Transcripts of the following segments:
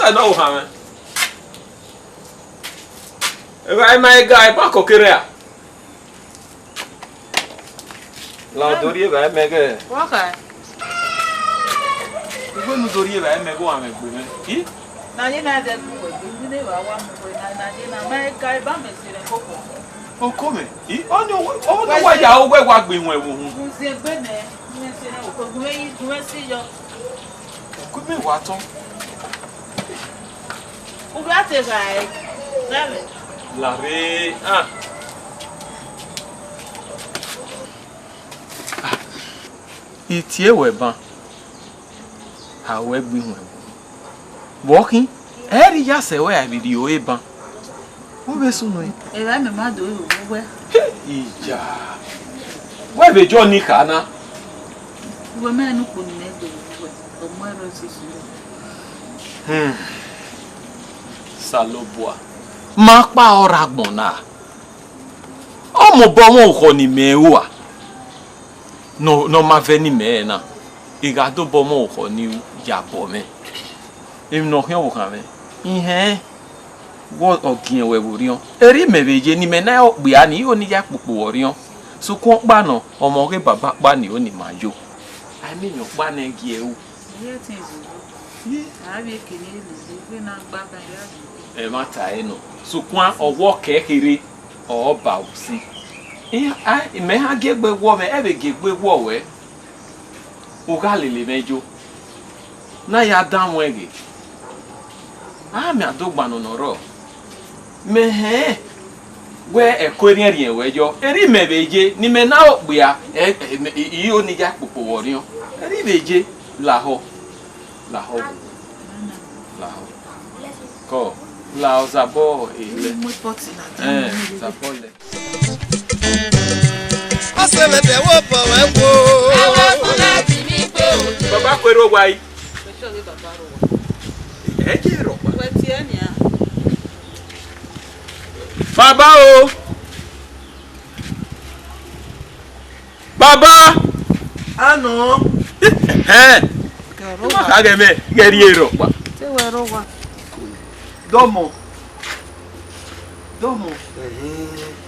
I know how. Vai mai guy pa kokere. La dorie vai mege. Waka. Ugo nu dorie vai mege wa megbu me. Yi? Na ye na de ku we ni wa wa mu na ye na mai guy ba me sire koko. O come? Yi? O no wa ya o gwa gbe won ewu hu. Mu se gbe ne, ni se na o ko gbe yi gbe si yo. Ku me wa ton. Uwadiae guy. Dale. La re ah. Itie we ban. Ha we gbi won. Walking. Eri ya se we video e ban. Wo be sunu e. E ba me ma do yo we. Ija. We be jo ni kana. We me nu ko ni me do we. O mo ero si su. Saloboa. Ma pa ora gbona. Omo bo won ko ni me wa. No ma ve ni me na. Iga do bo mo ko ni ya bo me. Em no hen wo kan me. Ihe. Wo ogin we burion. Eri me beje ni me na ogbe ani o ni ya pupu orion. So ko pa no omo ke baba pa ni o ni majo. I mean yo pa na gi e o. Ye tin zo. Ye, abi kini ni na gba kan ya. E ma ta eno. So kwa owo kekere o ba usi. Me ha gegbe wo me e be gegbe wo we. O ga lele mejo. Na ya dan wege. Mi adogba no noro. Me he we ekori ri enwejo. Eri me beje ni me na ogbe a yi oni ja popo worion. Eri beje laho. Laho. Ko la zabo ile. Zabole. Asebete wo po we wo. Awa ko lati mi pe o. Baba kwero wa yi. Pe so le baba ro wa. E je ro pa. We ti eni a. Baba o. Baba. Ano. Ro Ma wa. ka ge me geri ero pa. Se we ro wa. Domo. Domo.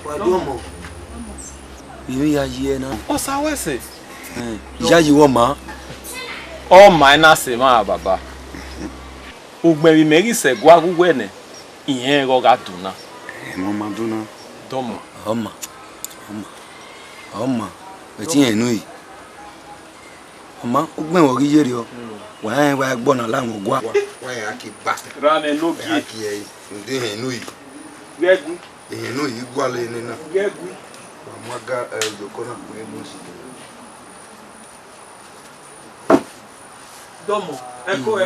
Wa domo. Yimi ya ye na. O sa wese. Ya yi wo ma. O minus ma baba. Ugbe mi meri se gwa gugwe ne. Iyen go ga duna. Mo ma duna. Domo. Oma. Eti enu yi. Oma, ogben wo ri yeri o. Wa gbona la won gwa. Wa ya ki ba. Rane logi. Ya ki e. Nde enu yi. Gegu. Enu yi gwa le ni na. Gegu. Wa maga joko na pe mo si. Domo. Eko.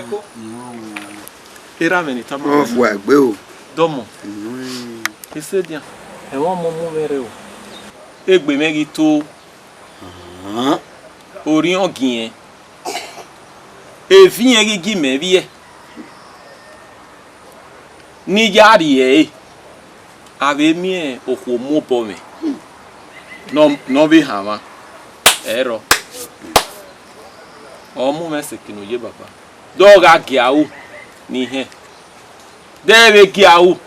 Era meni tamo. Wọ́n fò àgbé o. Domo. Ese dia. E won mo mu mere o. Egbe megi to. Ori ogin yen. Efi yen gigi me bi e. Ni jari e. Ave mi e okwo mo bo me. No bi hama. Ero. Omu mesekino ye baba. Doga giawu ni he. Debe giawu.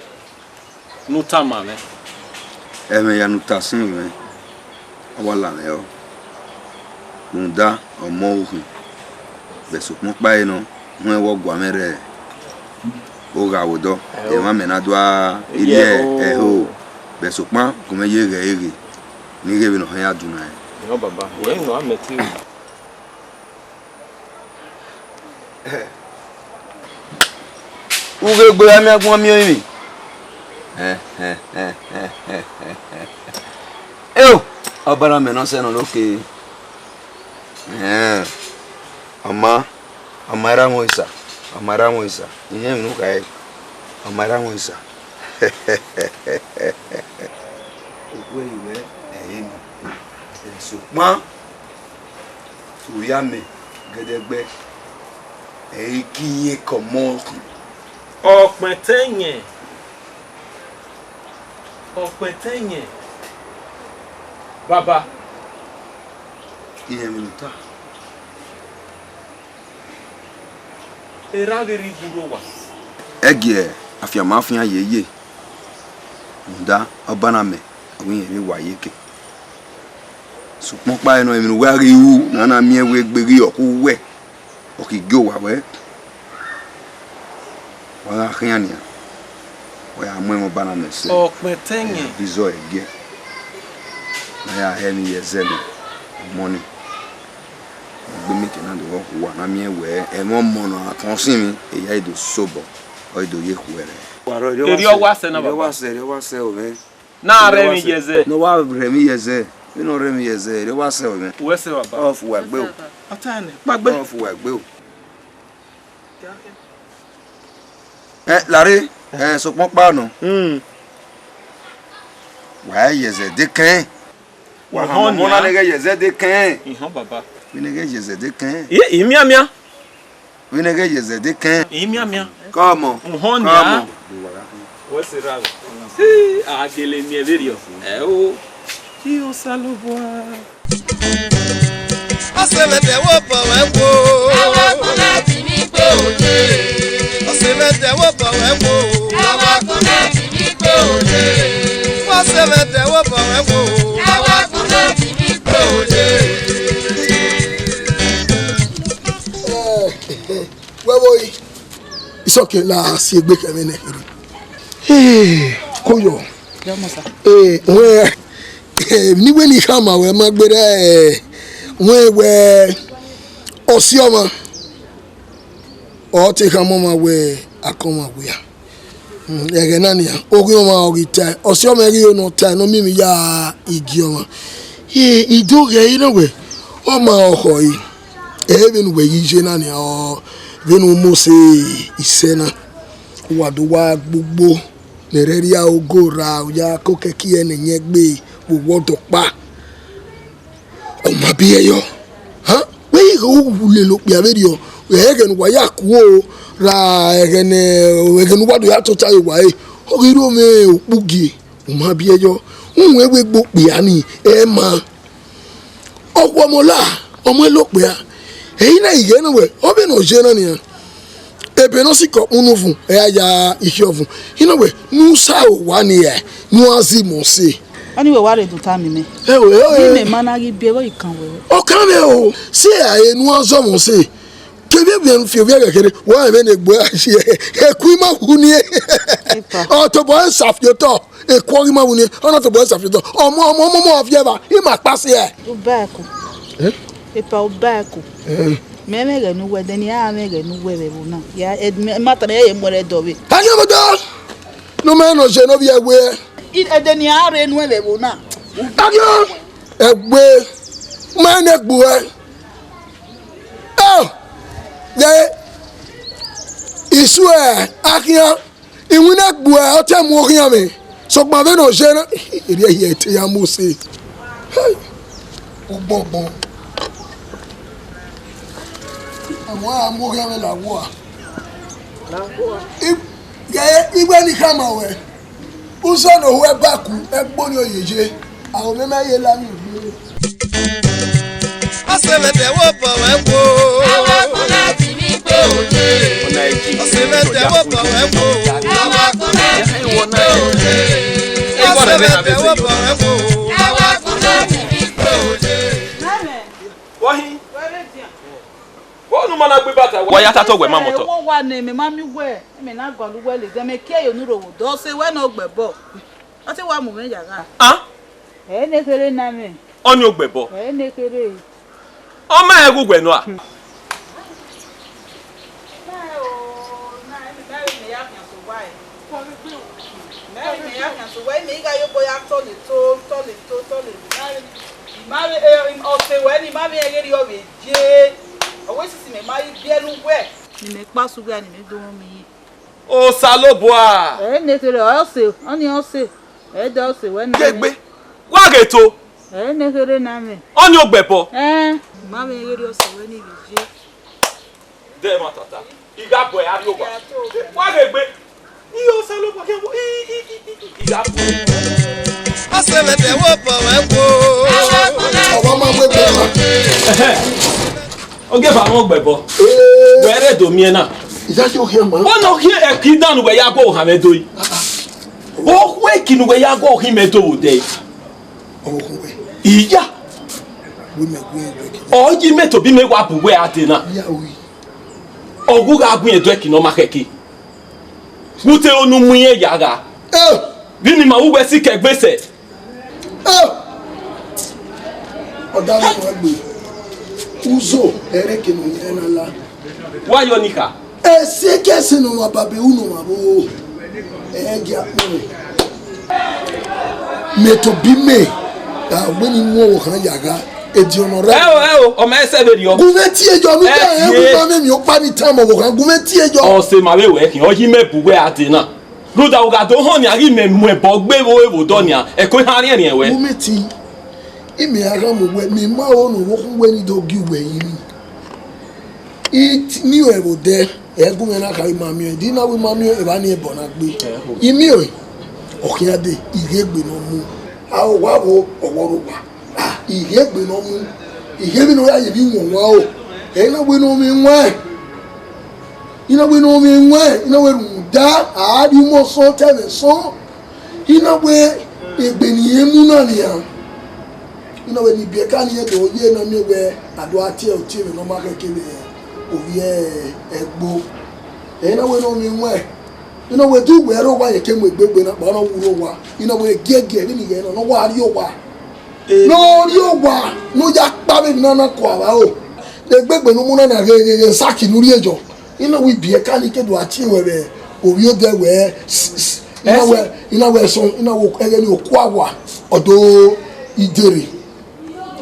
Nuta mame. Eme ya nuta sin me. Awala me o. Nda omo ohun. Beso mo pa eno. Won wo gwa mere. O ga wodo. E ma me na do a ile ho. Beso pa ko me ye ege. Ni ge bi no ya duna e. No baba. We no ameti. Uge gbe ami agbon mi o mi. Eu, obara me no se no loke. Amara Moisa. Ihe mi no kai. Amara Moisa. Ogwe iwe eyin. Sukma. Tuyame gedegbe. Kiye komo. Ọ̀pẹ̀tẹ̀yìn. Baba. Iye minuta. Era geri buro wa. Egie afia mafia yeye. Nda obana me awin emi wayeke. Sukmo pa eno emi wari u na mie we gberi oku we. Okigo wa we. Wala khiania. Wa amwe obana me se. Okpetenye. Bizo ege. Na ya hemi yezele. Money. Gbemi kenan do wo wa na mie we e mo mono atonsin mi e ya ido sobo o ido ye kuere. Eri owa se na baba. Wa se o me. Na remi yeze. No wa remi yeze. Mi no remi yeze. Eri wa se o me. We se baba. Off wa gbe o. Atane. Gbagbe. Off wa gbe o. Lare so pon pa no. Wa yeze de kan. Wa mo na le yeze de kan. Ihan baba. Mi ne ge yeze de kan. Imia. Mi ne ge yeze de kan. Imia. Como? Honya. What's it wrong? Agele mi video. O. Io saloboa. Asemete wo po we wo. Awa ko láti mi pe ode. Asemete wo po we wo. Awa ko láti mi pe ode. Asemete wo po we wo. Awa ko láti mi pe ode. Wewe it's okay la si egbe kemi ne kiri koyo we ni we ni kama we magbere we osioma o te kama ma we akoma we ya ege nani ya ogun ma ogita osioma ri no ta no mimi ya igioma idoge ina we o ma oho yi even we yije nani o Venu Mose isena waduwa gbogbo nereria ogora ya kokeki ene nyegbe wodo pa o ma bi eyo ha we go wule lo pia video egen wa ya ku ra egen wadu ya tota wa e o giro me opugi o ma bi eyo unwe we gbo pia ni e ma owo mola omo lo pia na ige na we obi no je na ni ebe no siko unufu ya ihiofu ina we nu sa o wa ni e nu azimo se Ani we ware do time me. Me managi bi e kan we. O kan me o se aye nu azomo se kebe bi en fi obi agakere wa me ne gbo ahie e ku ma hu ni o to bo nsafioto e ku ma hu ni ona to bo nsafioto omo afieba I ma pase e O back. E pa o back. Me ga nu we den ya me ga nu we be na. Ya mata na ye more do we. Anyo mo do. No me no je no bi egbe. Den ya re nu we be na. Anyo egbe ma ne gbo e. Oh. Ye isu e akia iwina gbo e o te mu okian me. So gba be no je na eri ye te ya mo se. Hey. O gbogbo. Wa mo ga me la wo. Igbe ni kama we. Uso no we baku egbo ni oyeje. Awon me ma ye la mi. Asemete wo po we wo. Awa ko láti mi pe ode. Asemete wo po we wo. Awa ko láti mi pe ode. Asemete wo po we wo. Awa ko láti mi pe ode. Wahi. Wonu mana gbe bata wa ya tato we mamoto. Won wa ni me ma mi we. Me na gbalu we le dem ke yo nu ro wo do se we no gbebo. O ti wa mu me jaga. Ah? Ne kere na me. Oni ogbebo. Ne kere. O ma egugwe no a. O saloboa. Ne kere o se, oni o se. E do se we na. Gegbe. Wa geto. Ne kere na me. Oni ogbebo. Ma me kere o se we ni je. De matata. Iga boy ari ogba. Wa gegbe. Iyo saloboa ke wo. Iga boy. Asemete wo po we wo. Awa ko Owo ma láti gbe mi pe pe. ode. O ge ba won gbebo. Were do mi na. Is that your hair, man? Oh no, here a kid down where you go, Hamedoi. Oh, waking where you go, him at all day. Oh, Yeah. we make way break. Oh, you met to be made up where at dinner. Yeah, we. Oh, who are going to drink no makeki? Who tell no muye yaga? Oh, Didn't my Uber sick a base? oh. Oh, that one be. Uzo, Eric in Enala. Why your nika? Eh, say, guessing on my baby, uno, mabo. Eh, get me. Me to be me. When you know, Yaga, a general. Oh, my seven, your Gouvertier, your man, your party time of Gouvertier. or say my way working, or he may be where at dinner. Good, I got to honey, I remember Bogbe, Donia, a Kohani anyway. Gouvertier. Ime agamu we mi ma onu wo kun we ni do gi we yin it mi o ebo de egun me na ka mami e di na we mami e ba ni e bona gbe imi o okiade iregbe no mu a o wa wo oworu wa ah iregbe no mu iregbe no ya ye bi won wa o e na we no mi nwa ina we no mi nwa ina we ru da a di mo so tele so ina we egbe ni emu na ni ya. You know when you be a can here, the year no me where I do a tear team no market kill a book. And I went me where. You know we do where over you came with baby but no Uwa. You know we get in again no what you wa. No you wa no jack baby no kwa the baby no muna na saki no riejo. You know we be a can here do a team where you there where you know where so you know we kwa odo idere.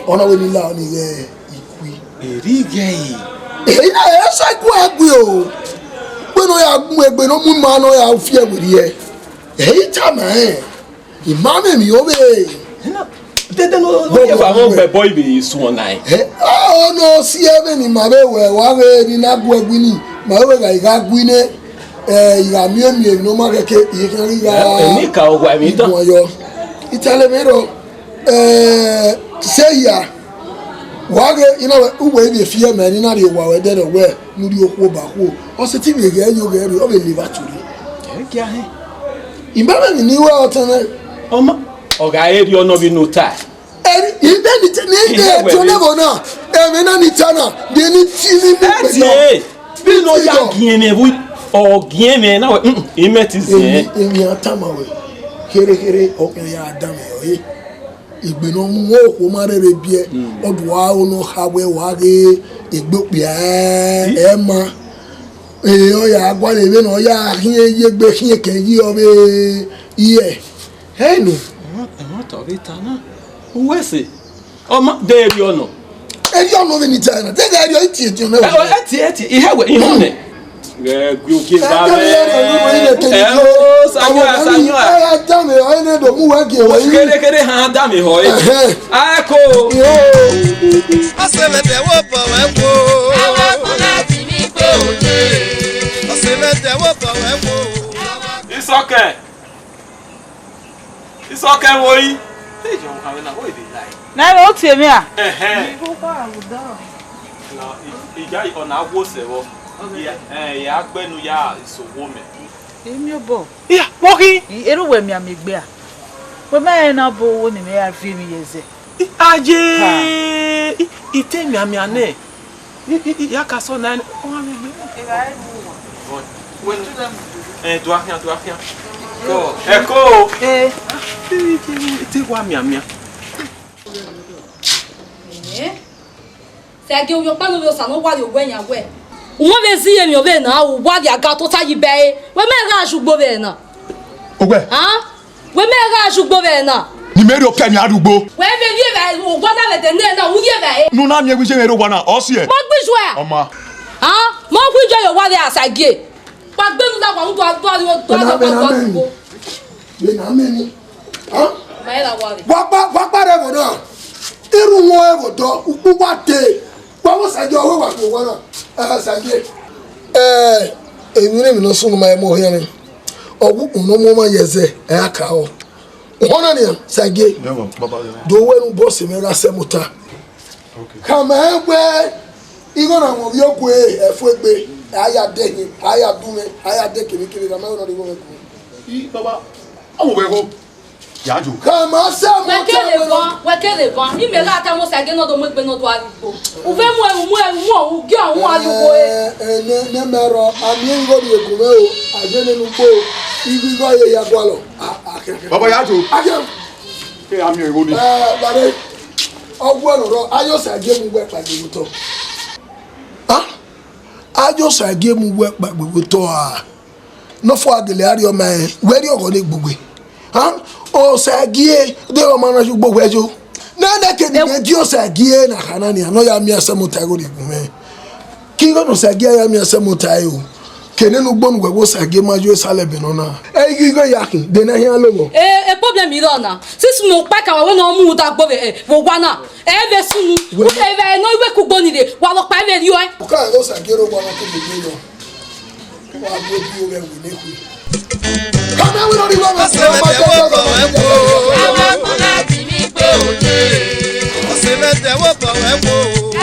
Ona we ni la ni ikwi Eri gay. Na esa ku agbe o pe no ya gun egbe no mu ma no ya fi egbe e ta ma imame mi o be Dede no ye wa won be boy be so nine. Oh no si ebe ni ma be we wa we ni na gu egbe ni ma we ga gu ne ya mi no ma keke ye kan ri ga Ni ka o wa mi tan. yo itale mero say ya wage you know we be fear man na re wa we dey we nuri okwo ba ko o se ti be ge yo ge ri o be live aturi Ki a he. imba ni wa otana Oma oga eri ono bi no tie. eri ibe ni te to le bona e me na ni tana de ni ti ni Eti bi no ya gien me bu o gien me na we imeti zie. emi atama we kere o kan ya adam yo igbe no mu wo ko ma rere bie odwa onu hawe wage igbe pia ema o ya agwa le be no ya hin ye gbe hin ken yi o be iye hey no To be tana. Wese. Oma de eri ono. eri ono be ni tana de eri o ti ejo na Eti ihe we ihe ne. Gwe oke ba be. Sanyo. ya tame o ne do mu wage o yi Kere ha da mi ho. Ako. Asebete wo po wenwo. Awa kuna timi pe oje. Asebete wo po wenwo. It's okay. It's okay, boy. Hey, John, how na boy dey lie. Na o tie me a. Ko kwa aguda. No, ija ona agwo sewo. Ya agbenu ya isowo me. Emi obo. Ya, moki. Eru we mi amegbe a. We me na bo wo ni me ya fi mi yeze. Aje. Ite mi ami ane. Ya ka so na o amegbe. Do ahia. Go. Eko. Ite wa mi amia. Se age uyo pa no yo sa no wa le ogwenya we. Wọ́n be si emi obe na Uwadiae ga to ta yi be. We me ga asugbo be na. Ogbe. We me ga asugbo be na. Ni meri o kemi adugbo. We be ye be o gwa na le de ne na wo ye be. Nu na mi egbi se ero wana o si e. Mo gbiju e. Oma. Mo gbiju yo Uwadiae asage. Pa gbe nu la kwa nu to be na me ni Ma ela wari. wa pa re mo na iru won e go do upu wa te pa wo saje owo wa ko wona saje ewire mi no sunu ma mo here ni ogu no mo ma yeze aka o wona ni saje do we nu boss mi ra semuta okay kama egbe igo na mo bi oku efu egbe aya de aya dume aya de kiri na me no de go me I baba. Awo be go. Yaju. Kama sa mo wekele van ime la ta mo sa ge no do mo gbe no do arigbo o fe mu o ge awon arigbo ne mero ami ngo de gume o ajene nu po ibi go ye ya gwalo Baba Yaju. akem Ke ami ego ni. bare ogwo ro ayo sa ge mu gbe pade to ayo sa ge mu gbe pade to no fo agele ari o me we ri ogo le gbugbe o sagie de o mana ju gbogbo ejo na na ke ni ji o sagie na kana ni ano ya mi asemu tago ri gume ki go no sagie ya mi asemu tayo kene no gbonu gbogbo sagie ma ju sale be no na e gi go yakin de na hian logo problem iro na sis mo pa ka we no mu ta gbo wo gwa na be sunu o e be no iwe ku gbo ni de wa lo pa be ri o o ka lo sagie ro gwa na ko de yo wa gbo bi o we we ne ku come on we no di wa ma se ma Àwa kò láti ní pé òde. Wọ́n ṣe mẹ́tẹ̀ wọ́n bọ̀ wẹ́ wo.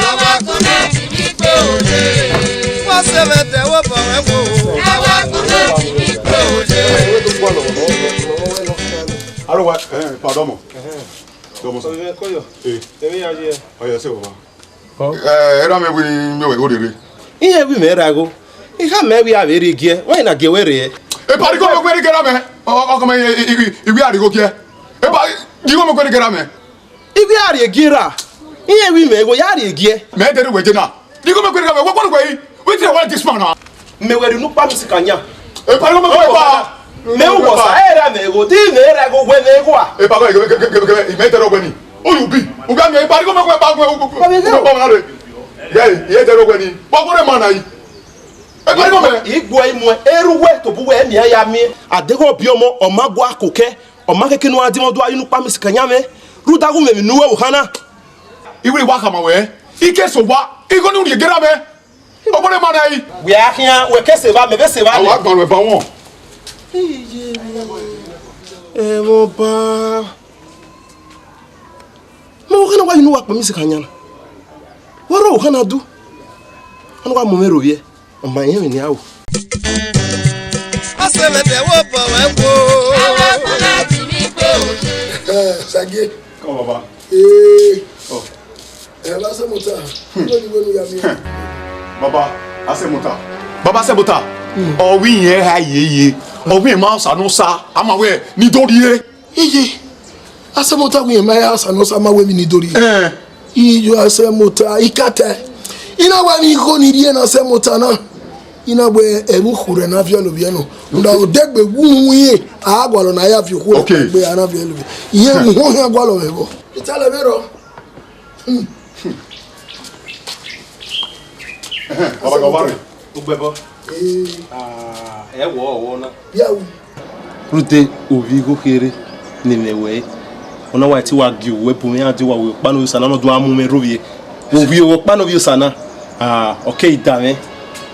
Àwa kò láti ní pé òde. Wọ́n ṣe mẹ́tẹ̀ wọ́n bọ̀ wẹ́ wo. Àwa kò láti ní pé òde. Alo wa pardon mo. Domo so. Koyo. Èmi yà jẹ́. Oya se baba. Era me wi me we odere. Ihe bi me rago. Ihe me wi abere gie. Why na gewere? E pari ko me kwere kera me. O ko me iwi ari go kie. E pari di go me kwere kera me. Ibi ari egira. Ihe wi me go yari egie. Me dere we jena. Di go me kwere kera me. Wo ko go yi. We tell what this man na. Me were nu pa musikanya. E pari ko me kwere pa. Me wo sa era me go di me rago we me go a. E pa ko me dere go ni. O you be. O ga me e pari ko me kwere pa go. Ko na re. Ye dere go ni. Bo ko re man na yi. Igbo imu eruwe to buwe mi ya mi adego biomo omagwo akoke omakeke no adimo do ayinu pa misikanya me rudagu me nuwe uhana Iwe wa kama we ike so wa igo ni gera me obore mana yi we ahia we kese ba me be se ba awa gban we ba won mo ba mo kana wa yinu wa pa misikanya na woro uhana du anu wa mo mero ye ọmọ yẹn ni awo. Wọ́n ṣe mẹ́tẹ̀ wọ́n bọ̀ wẹ́ wo. Àwa kò láti ní pé òde. sagie ko baba ba se mota lo ni we nu ya mi baba se muta o wi yen ha yeye o wi ma sa no sa ama we ni dori ije asemota wi ma ya sa no sa ma we mi ni dori ijo asemota ikate ina wa ni ko ni rie na asemota na ina we ebu khure na violo bieno nda odegbe wuye agwalo na ya fi khure gbe ana violo iye hu hu agwalo webo itale bero baba go bare Ugbebo. E wo na. biawu Rute ovigo kere ni mewe. Ona wa ti wa gi we bu mi adi wa we pa no sana no do amu me rovie. Ovi o pa no vi sana. Okay dame.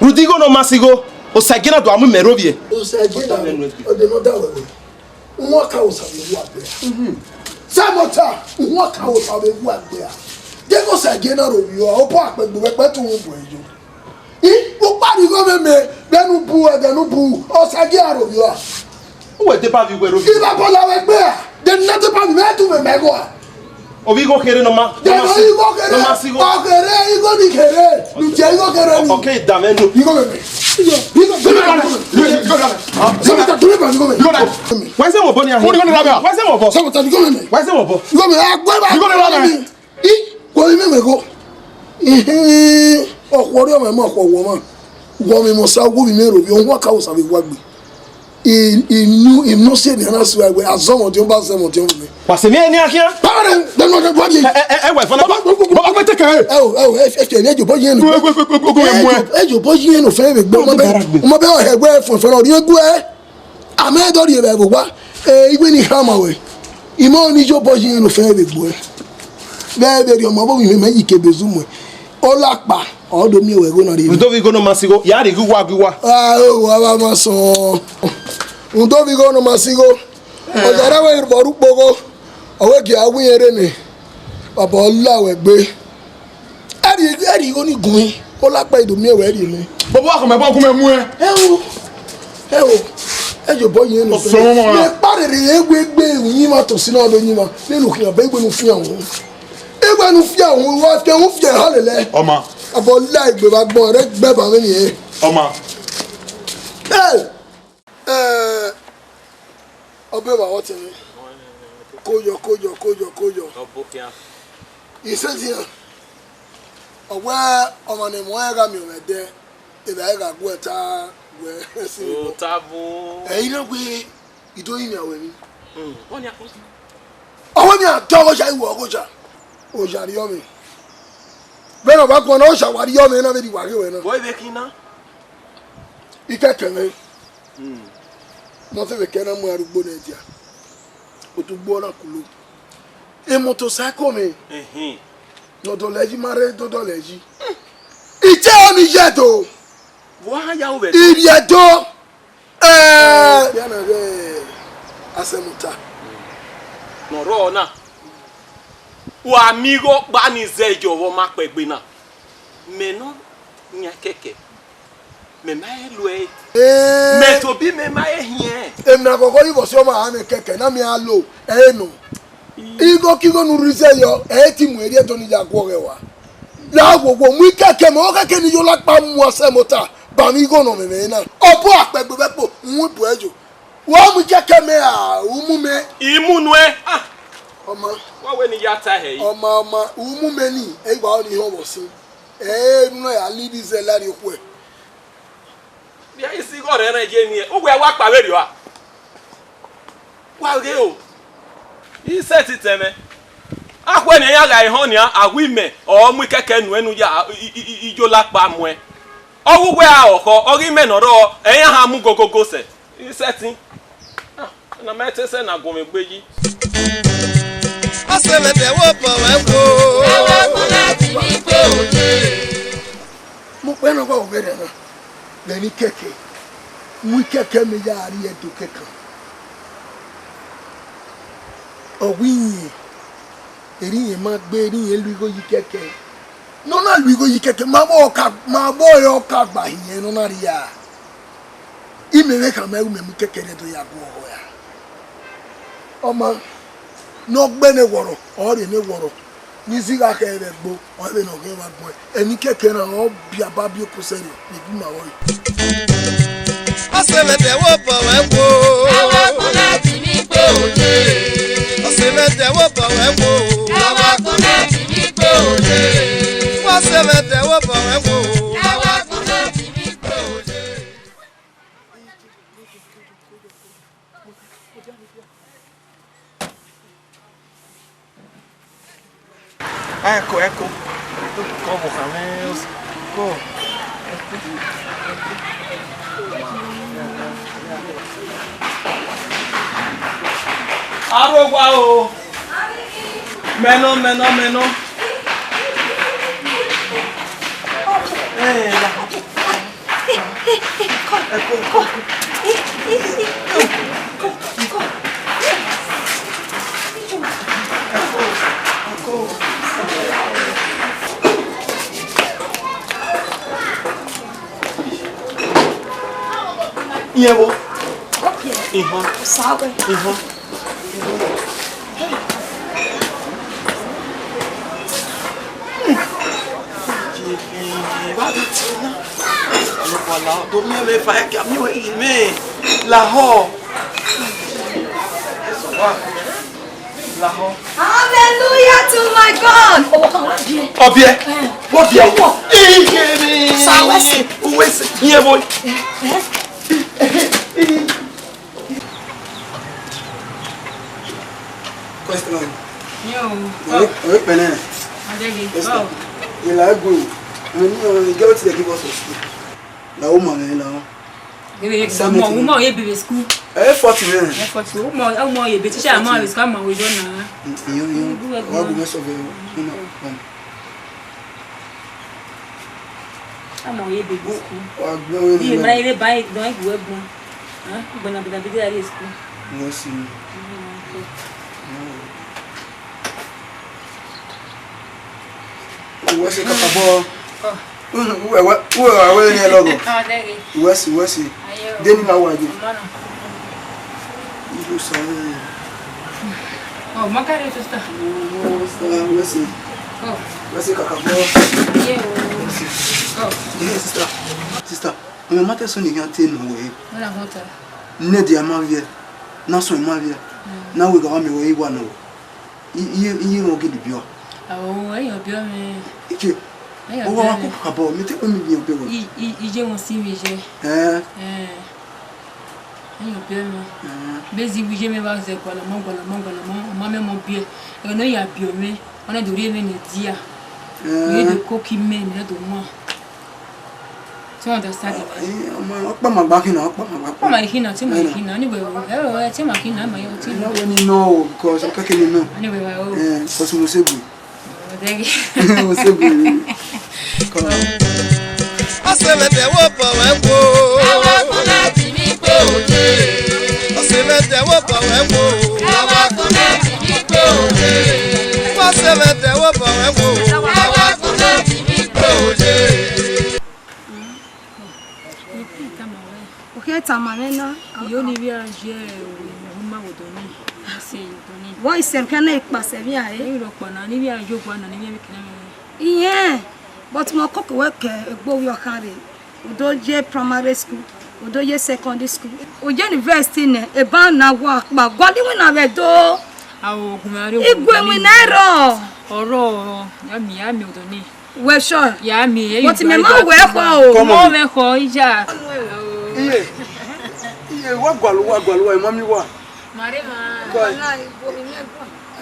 Rudigo no masigo. O sagina do amu me rovie. o sagina o de no da we nwa ka o sabe wu agbe samota nwa ka o sabe wu agbe de ko sagina ro bi o po apegbe pepe tun wo bo ejo o pari go me benu bu o sagina ro bi o We te pa vi we rovie. iba po la we gbe de na te pa me tu me mego Ovigo kere no ma. de no igo kere No masigo. o kere igo ni kere nu je igo kere ni Okay dame no. igo me samota tu me ba igo me Why say mo bo ni ahin? Why say mo bo? samota igo me Why say mo bo? igo me agbe ba Igo le la me. ko mi me go ọ̀pọ̀ rí ọmọ ẹ̀mọ́ ọ̀pọ̀ wọ̀ mọ́ wọ́n mi mọ̀ sáwọ́ mi mẹ́rọ bí wọ́n káwọ́ sàbí wá gbé inú sí ènìyàn náà sí wa ẹgbẹ́ azọ́mọ̀ tí ó bá zẹ́mọ̀ tí ó ń gbé. Pàṣẹ mi ẹni akíá. báwo ni gbẹ́nu ọjọ́ gbọ́dọ̀ yìí. Ẹ wẹ̀ fọlá. baba gbé teke ẹ fi ẹni ẹjọ bọ́ yín nù. ẹjọ bọ́ yín nù fẹ́ẹ́ gbẹ́ ọmọ bẹ́ẹ̀ ọ̀hẹ́ gbẹ́ fọ̀fẹ́ náà ọ̀dún ẹgbẹ́ àmọ́ ẹ̀dọ́ rí ẹ̀ bọ̀ wá ìgbé ní hàmàwẹ̀ ìmọ̀ oníjọ́ bọ́ yín nù fẹ́ẹ́ gbẹ́ bẹ́ẹ̀ bẹ́ẹ̀ ọmọ bọ́ mi mẹ́yì kébè zoom ẹ̀ ọlápá ọ̀dọ̀ mi ò ẹ̀gbọ́n náà rí i. Ndovi gono masigo yari guwa guwa. Wa ma sọ ndovi gono masigo ọjàrá wẹ̀ ìrùbọ̀rù gbogbo ọ̀wẹ́ kì í awúnyẹrẹ ni bàbá ọláwẹ̀ gbé ẹ̀rí ìgò ní gùn yín ó lápá ìdòmí ẹ̀wẹ̀ rí mi. Bọ̀bọ̀ àkọ́mẹ́ bọ́ kúmẹ́ mú ẹ. ẹ wo ẹ jọ bọ́ yẹn nù bẹ́ẹ̀ ní pàrẹ̀rẹ̀ egbègbè yín ma tò sínú ọdún yín ma nínú kìnyàn bẹ́ẹ̀ gbẹ́nu fi àwọn egbẹ́nu fi àwọn wá kẹ́ ń fi ẹ̀hán lẹ̀lẹ́. Ọmọ. àbọ̀ láì gbèbà gbọ́n rẹ gbẹ́ bàmí nìyẹn. Ọmọ. ọbẹ̀ wà wọ́n tẹ̀lé kójọ. ìṣèjì hàn ọ̀wẹ́ ọmọ ni mọ̀ ẹ́ra mi ò rẹ̀ dẹ́ ìbá ẹ̀ra gbọ́ ẹ̀ tá wẹ̀ ẹ́ sí i. ẹ̀yin náà gbé ìdóyin ní àwẹ̀ mi. ọwọ́ mi àtọ́ ọjà ìwọ̀ ọgọ́jà ọjà rí ọmọ bẹ́ẹ̀ náà bá kọ́ náà ọjà wà rí ọmọ náà bẹ́ẹ̀ di wàrí ọ̀wẹ́ náà. bọ́ ibẹ̀ kí n ná. ikẹ́ kẹ̀mẹ́ nọ́ọ̀fẹ́ kẹ́ náà mú arúgbó náà jà o tún gbọ́ náà kúló. motorcycle mi dọdọ lẹji mare dọdọ lẹji ìjẹ omi yẹdo ìyẹdo yàrá rẹ asẹmuta. nọ̀rọ̀ náà wà mí rọ́ gbani zẹ́ ìjọ̀wọ́ má pẹ́ gbé náà mẹ́nà ní akẹ́kẹ́ mẹ́má ẹ̀ lọ ẹ̀ mẹ́tò bí mẹ́má ẹ̀ yẹn. èmi àkọ́kọ́ yìí bọ̀ sí ọmọ àmì kẹ̀kẹ́ náà mi á lò ẹ̀ nù. Igo kigo nurise yo eti mu eri to ni jago rewa la gbogbo mu keke mo keke ni yo la pa mu ase mota ba mi go no me na obo apegbe bepo mu bu ejo wo mu keke me a umu me imunu e ọmọ wa we ni yata he ọmọ umu me ni e gba o ni ho bo si nu ya lead is la ri oku e bi ayi si go re na je ni e o we wa pa we ri wa re o ise ti teme akwe ni ya ga ihon ni agwime o mu keke nu enu ya ijo lapa mu e ogugwe a oko ori me noro eyan ha mu gogogo se ise ti na mete se na gun megbeji Asẹ̀mẹ̀tẹ̀ wo bọ̀ wẹ́ wo. Ẹwà kan láti ní pé òde. Mo pẹ́ náà kọ́ òwe rẹ̀ náà lẹ́ni kẹ̀kẹ́ mú kẹ̀kẹ́ mi yá àrí ẹ̀dùn kẹ̀kẹ́ ọ̀wí yìí èrí yẹn máa gbé èrí yẹn lùgọ́ yìí kẹ̀kẹ́ nọ́nà lùgọ́ yìí kẹ̀kẹ́ máa bọ́ ẹ̀ ọkà gbà yẹn nọ́nà rí ya ìmẹ̀rẹ̀ kà mẹ́rù mẹ́mú kẹ̀kẹ́ rẹ̀ tó yà gbọ́ ọ̀họ́ ya ọmọ n'ọgbẹni wọrọ ọrẹ ni wọrọ ní zika kẹrẹ gbó ọrẹ náà kẹrẹ wà gbọ ẹni kẹkẹ náà ọ bí abá bí kò sẹrẹ níbí mà wọ yìí. Asẹ̀mẹ̀tẹ̀ wo bọ̀ wẹ́ wo. Ẹwà kan láti ní pé òde. Asẹ̀mẹ̀tẹ̀ wo bọ̀ wẹ́ wo. Ẹwà kan láti ní pé òde. Asẹ̀mẹ̀tẹ̀ wo bọ̀ wẹ́ wo. Ẹwà kan láti ní pé òde. Ecco. Como camelos. Aro guau. Meno. Yewo. Ihon. Sabe. Ihon. Voilà, dormir me faire que mi mais là-haut. Hallelujah to my God. Oh bien. Où est-ce? Yewo. Questo non. Io. Benin. Adegi. Questo. Il a go. Il get to the give us school. La woman na. Umo ye be school. 40 men. 40. Umo ye be teacher ma we ska ma we don na. You. What be mess of you? Umo ye be school. Wa gbe Di mra ile bai don ku egbon. Bona be be dey school. No see. What's it called? Where any logo? West. Then now I do. You say. Oh, Macari sister. West. Oh. West Kakabo. Yeah. Oh. Yes, sister. My mother son you can't no way. What about her? Nedia Mavia. Not so Mavia. Now we go on the way one. You won't get the bill. Oh, I hope you me. Oh, about me take me your bill. You won't see me. I hope you me. Busy with Jimmy was a Mamma Mobile. I know you have your me. One of the women is dear. You the cooking men, not the more. So understand. My back in up. Oh, my hina, to my hina, anyway. Oh, I tell my hina, my own team. When you know, because I'm cooking you know. Anyway, because we say good. We say good. Come on. I say, let the whoop and go. I want to let me go. I say, let the whoop and go. I want to let me go. I say, let the whoop and go. I want to let me go. Okay, Tamana, you only be a jail, woman with me. I say, why is there can make Passavia? You look on an India, you one and India. Yeah, but my cook work go your carry. Udoje primary school, Udoje secondary school, Udoje university, a band now work, but God, when I do, I will marry Iguinero or Yami, Udoni. Well, sure, Yami, what's my mouth? Where for Ija? What Gualu, Mammy, what? Marima,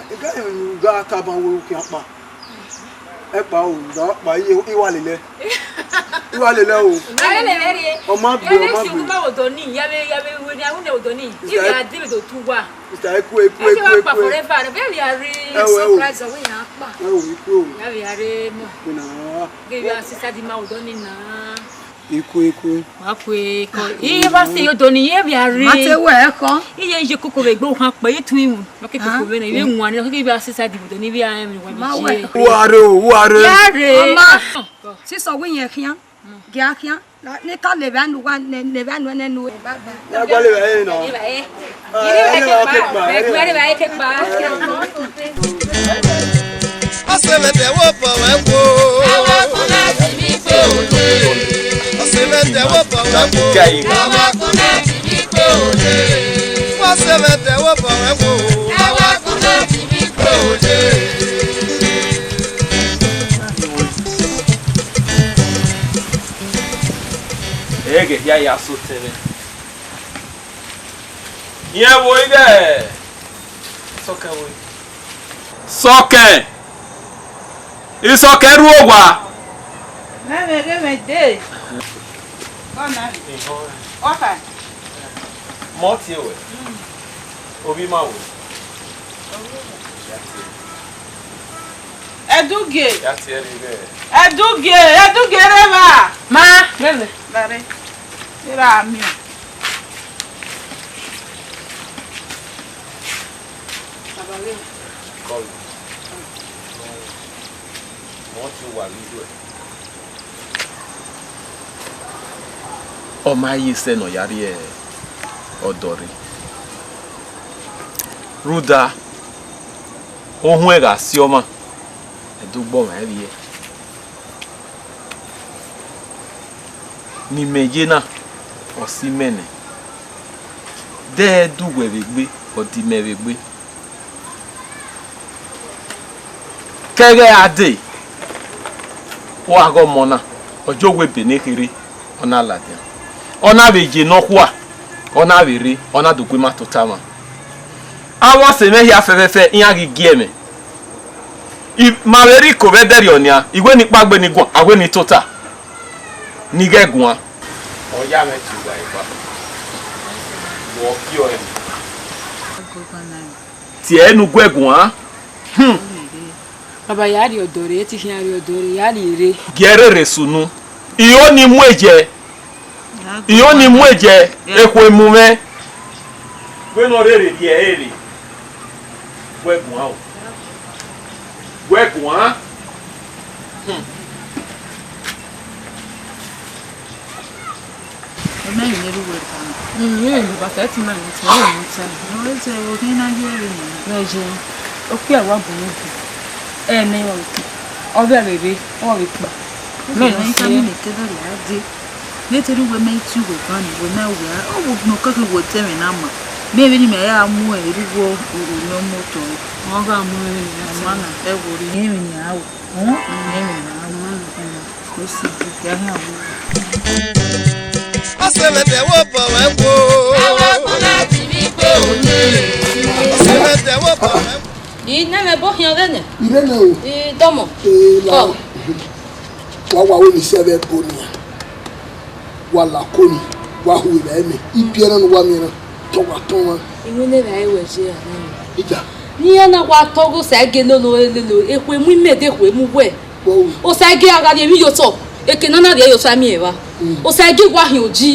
the guy who got a cabin will camp. About by you, Iwalile. Iwalile. Oh, my God, Doni, Yabe, when I won't Doni. You are dealing with two. Mr. Quick, forever, very surprised away. Oh, give your sister the mouth on Equal. He was saying, Tony, you are really he is your cook of a go up by it to him. Look at the even one, give your sister the Nivea. Who are Sister, when you're here, Gakia, Nika Levan, one, Levan, one, and I say, let the whoop and go. I want to let me go. I say, let the whoop and go. I want to let me go. I say, let the whoop and go. I want to let me go. Ege, ya so tene. Yeah, boy, there. Soke, boy. Soke. It's okay, Ruwa. Never day. Okay. Morty, Obi Mawu. Eduge. That's it. Eduge, Reva. Ma, Lele. Larry. Here are me. Call. Morty, what you do? Oh, my, you say no, Yari, or Dory. Ruda, Ohuega, Sioma, and do bomb heavy. Ni mejena or simene. There do we be or di me be. Kege ade. O ago mona. Ojo we benekiri ona ladia. Ona beje no kwa. Ona bere, ona dugwe matotama. Awa se me ya fefefe iya gigieme. I maweri ko vederi onia, igwe ni pagbe ni gwan, agwe ni tota. Ni gegwan. Oya me tuga ipa. Wo kio e. Ti enu gwegwan. Baba yari odore, eti yari odore, yari ire. Gere resunu. Iyo ni mweje. Ekwe mume. Gwe no rere die ere. Gwegwan. Mẹ́rin ní ìlú kan. Bàtà ti máa ń tẹ̀ ẹ́ ní tẹ̀. Ó ṣe òkè Nàìjíríà ni. Lọ́jọ́ ó pé àwọn àbúrò bù. Ní wọ́n rí ọbẹ̀ rèé wọ́n rí pa. Mẹ́rin ní sábà ní kéde rẹ̀ á dé. Nítorí wọ́n mẹ́ tí wọ́n bá ní wọ́n náà wẹ̀ á wọ́n nù kọ́kẹ́ wọ́n tẹ̀mí náà mọ̀. Mẹ́rin ní mẹ́rin á mú ẹ̀ rí wọ́ òní mọ́tò. Wọ́n bá mú ẹ̀rín àmọ́ náà ẹ̀ wò rí mẹ́rin ní àwọ̀. Mẹ́rin ní àwọ̀ ó sì di kẹ́hìn àwọn. Ọ̀sẹ̀mẹ̀tẹ̀ wò bọ̀ wẹ́ wò. Àwa kò láti ní pé òde. Ọ̀sẹ̀mẹ̀tẹ̀ wò bọ̀ wẹ́ wò. Yìí náà mẹ́ bọ́ yan rẹ̀ nẹ̀. Ìrẹ́nà o. Dọ́mọ̀. Wà wà wọ́n ní sẹ́bẹ̀ bọ́ ni à. Wà làkóni wà hù ìrẹ́ mi. Ibi ẹ̀rọ ni wà mìíràn tọ́wà tán wọn. Ìwé ní ìrẹ́ ìwẹ̀ ṣe àná. Ìjà. Ní ẹ̀nà wa tọ́gọ́ sẹ́gẹ̀ lólo èkó mú ìmẹ̀dẹ̀ èkó mú wẹ̀. O sẹ́gẹ̀ ara rẹ̀ mi yóò tọ̀. Èkè náà rẹ̀ yóò sọ àmì ẹ̀wà. O sẹ́gẹ̀ wà hìn òjì.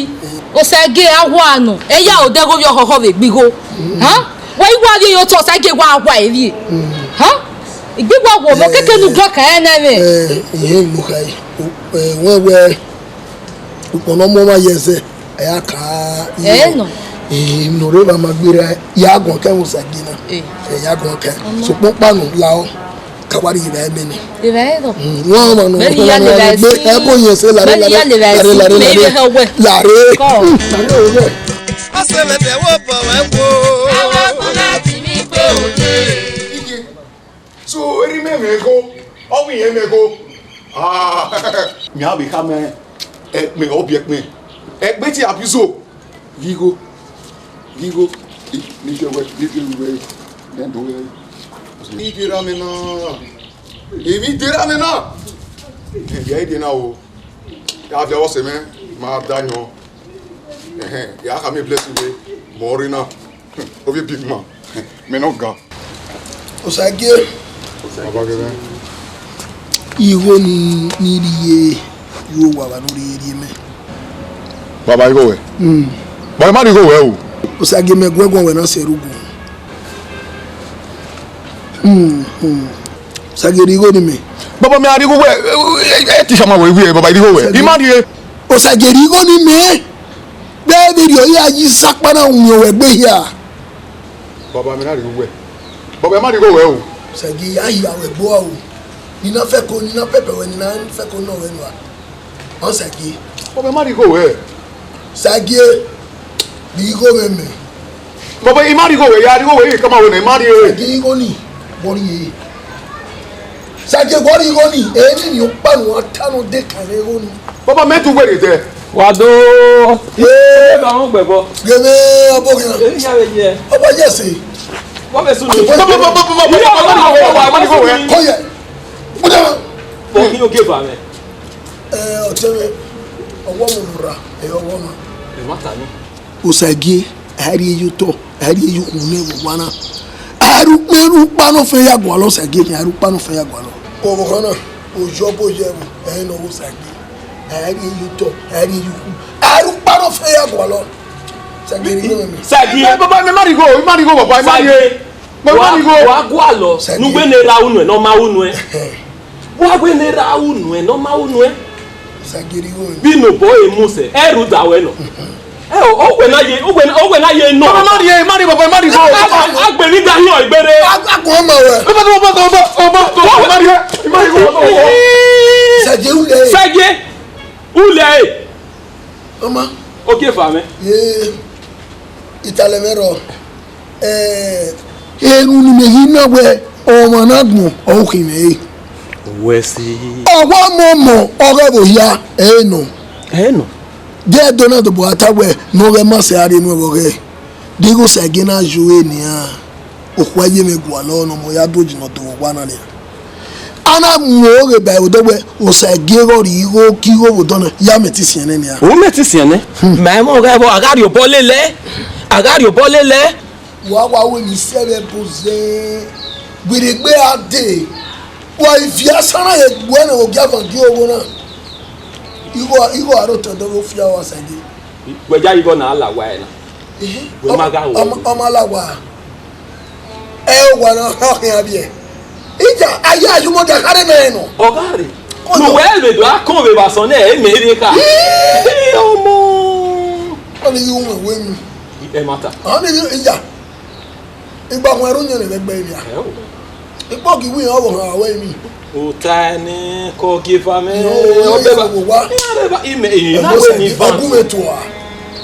O sẹ́gẹ̀ awọ àná. Ẹ̀yà òdẹ́gọ́ yọ ọ̀họ̀ rẹ̀ gbígbó. Wọ́n ìwà rẹ̀ yóò tọ̀ sẹ́gẹ̀ wà wà èrí. Ìgbígbọ́ wò lọ kékeré nu gọ́kà ẹ̀ náà rẹ̀. Ìyẹn ìlú ka yìí. Wọ́n wẹ ìpọ̀nà ọmọ máa yẹ ẹsẹ̀ ẹ̀yà ká ẹ̀ nọ. Nùrẹ́ bá máa gbéra yàgàn kẹ́hùn sàgé náà yàgàn kẹ́ sọpọ́n pàánù làwọn kawari ìrẹ́ mi ni. Ìrẹ́ ẹ̀ nọ. Wọ́n mọ̀ nù gbé ẹ̀bùn yẹn ṣe làrẹ́ Ọ̀sẹ̀mẹ̀tẹ̀ wò bọ̀ wẹ́ wò. Àwa kò láti ní pé òde. So eri me go, owi yen me go. Mi abi ka me me object me. Gbe ti abizo. Gigo. Ni je we den do we. Ni dira me na. Ebi dira me na. Ya ide na o. Ya fi ọwọ́ se me ma danyo. Ya ka me bless you we. Morina. Obi big man. Me no ga. Osage Iho ni niye yo wa lórí eri me. Baba igo we. Baba ma di go we o. Osage me gwegon we na serugu. Osage igo ni me. Baba mi ari go we. E ti sama we we baba igo we. I ma di e. Osage igo ni me. Baby yo ya yi sakpana unyo we gbe ya. Baba mi na di go we. Baba ma di go we o. Sagi ayi awe bo o ni na fe ko ni na pepe we ni na fe ko no we no a on sagi Baba ma di go we sagi bi go me Baba I ma di go we ya di go we kama we na ma di e sagi go ni bori e sagi bori go ni e ni ni o pa no atanu de kare go ni Baba me tu we de Wado ba won gbebo gebe abogan e ya we je oba jese wọ́n fẹ́ sún mi. Kọ́yẹ̀ bọ́dẹ̀. Bọ̀ kí ló gé bá mi. Ọ̀tẹ́ mi ọwọ́ mo lura ọwọ́ ma. Ẹ má ta ní. Osage àárí eyu tọ̀ àárí eyu kùn ní ìwọ̀n wa náà. Àrùpẹ̀rù pánú fẹ́ yàgò àlọ́ Osage ni àrùpánú fẹ́ yàgò àlọ́. Kọ̀ọ̀bọ̀ kan náà òjò bó yẹ mu ẹ̀yin náà Osage àárí eyu tọ̀ àárí eyu kùn àrùpánú fẹ́ yàgò àlọ́. Sagi Baba me ma di go baba ma di e. Wa gwa lo nugbe ne ra unu e no ma unu e. Wa gbe ne ra unu e no ma unu e. Sagi ri go. Bi no boy mu se eru da we no. O gbe na ye no. Baba ma di e ma di baba ma di go. Agbe ni da yan igbere. Akun ma we. Baba ma di e ma di go. Sagi ule. Sagi ule. Mama. Okay fa me. Italemero eru ni me hina we ọmọ na gun o ki me we si ọwọ́ momo ore bo ya eno de dona do bo atawe no we ma se are no bo ge digo se gina jouer ni a o kwaye me gwa lo no mo ya doji no to wa na ni ana mo re ba o do we o se gero ri go ki go bo dona ya metisi ene ni a o metisi ene ma mo ga bo agari o bolele wa we ni sebe pose gbirigbe ade wa ifia sana ye gwana o gava gi owo na igo aro to do fia wa sage gbeja igo na ala wa na we maga wo o mala wa wa na ha kan abi e ija aya ajumo da kare na no ogari no we le do akon be ba so na e mere ka omo ni yóò wẹ̀ mi. Ẹ máa ta. Àwọn ni ìjà. Ìgbà wọn ẹrú yẹn lẹ́gbẹ́ yìí à. Ìpọ́ kì í wí ọ̀wọ̀ hàn àwọ̀ mi. Òtá ni kò kí fa mi. Ọbẹ̀ bá wò wá. Ìmẹ̀ èyí náà wẹ̀ ní báńkì. Ọgúnmẹ̀tò à.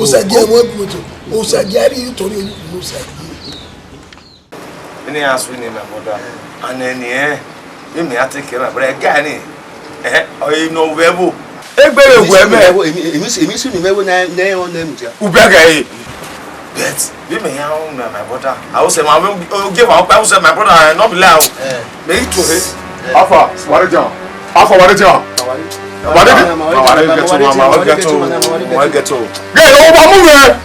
Òsàgì ẹ̀wọ̀n ọgúnmẹ̀tò. Òsàgì ẹ̀rí nítorí olùkùnú òsàgì. Ini asu ni me boda. Aneni mi ati kira bre gani. Oyi no webo. Egbere wu eme. Èmi sì ni mewo na on na mutia. Ubega yi. Bet, we me ya on my brother. I will say my give up. I will say my brother not be loud. Me to he. Afa, Wadiae. Afa Wadiae. Wadiae get to. Get over move.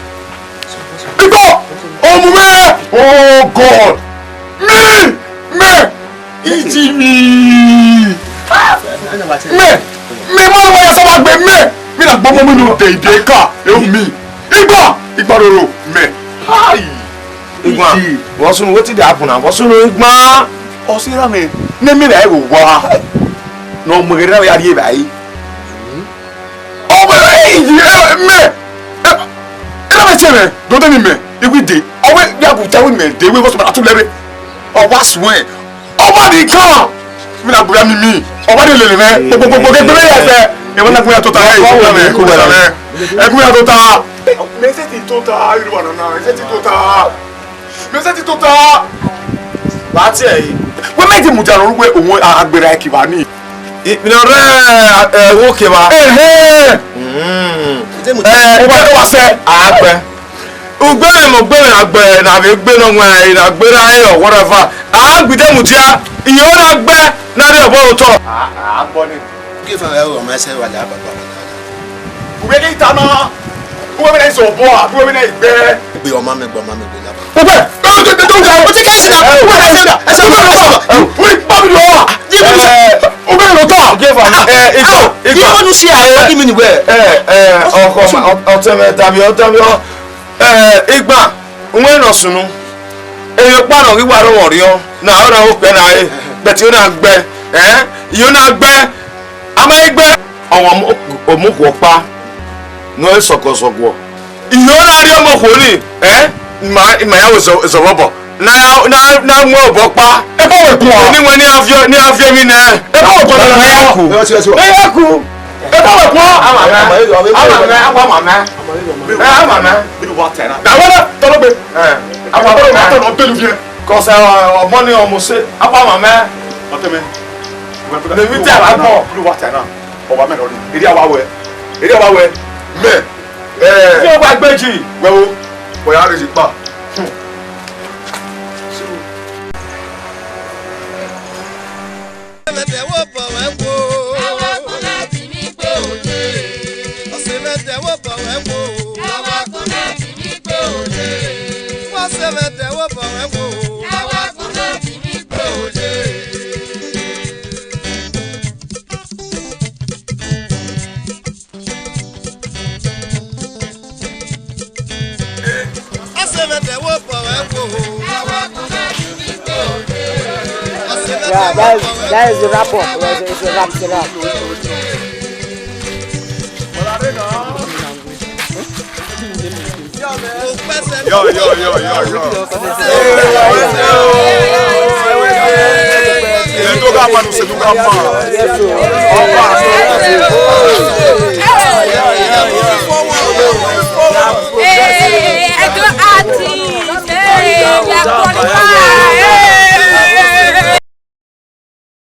Iko. Oh move. Oh God. Me. Iti mi. Me ma wa ya so ma gbe me. Mi na gbomo mi no deide ka. E mi. Igba roro me. Hi. Igba. Wọ́n sunu wetin dey happen na. Wọ́n sunu igba. Osira me. Ne mi na e wo wa. No mo gere ya ri bai. O me me. Ela me cheme. Do de mi me. Igwi de. O we ya bu tawo me de we go so ma atu lebe. O wa swen. O ba di kan. Mi na buya mi. O ba de lele me. Gbogbo ke bere ya se. E wona buya to ta e. Ko ba me. E buya to ta. Mais c'est total, il va non, c'est total. Mais c'est total. Láti ẹ̀yìn. We me di muja ro we ohun agbera kiba ni. Mi na re wo ke ba. O ba do wa se agbe. Ugbere mo gbere agbe na be gbe no nwa ina gbera yin or whatever. Agbide muja, iye o na gbe na re obo to. Agbo ni. Give her o ma se wa la baba. Ube ni tana. Ube na so bo, ube na igbe. Gbe o ma me la baba. Ube, o ti ka si na. Ube na se na. E se mo. Ube pa mi lo wa. Ube lo ta. Give her iko. Ki o nu si a ki mi ni we. Ọkọ ọtẹmẹ tàbí igba nwe no sunu. Eyo pa no wi wa ro wori o. Na o na o pe na e. Beti o na gbe. Yo na gbe. Ama igbe àwọn omuko pa no esokosogwo. Iyo na ri omo ko ni ma ya zo robo. Na mu obo pa. E ba we ko. Ni won ni afio mi na. E ba we ko na yaku. Yaku. E ba we ko. Ama. Bidu wa tena. Na wala tolo be. Apa ko ma to no telu bien. Ko sa omo ni omo se. Apa mama. Oteme. Le mi ta la mo. Bidu wa tena. O ba me no ni. Eri awa we. Me. Ti o gba gbeji. Wewo. Bo ya re si pa. Yeah, that is the wrap up. It's a wrap. Yo.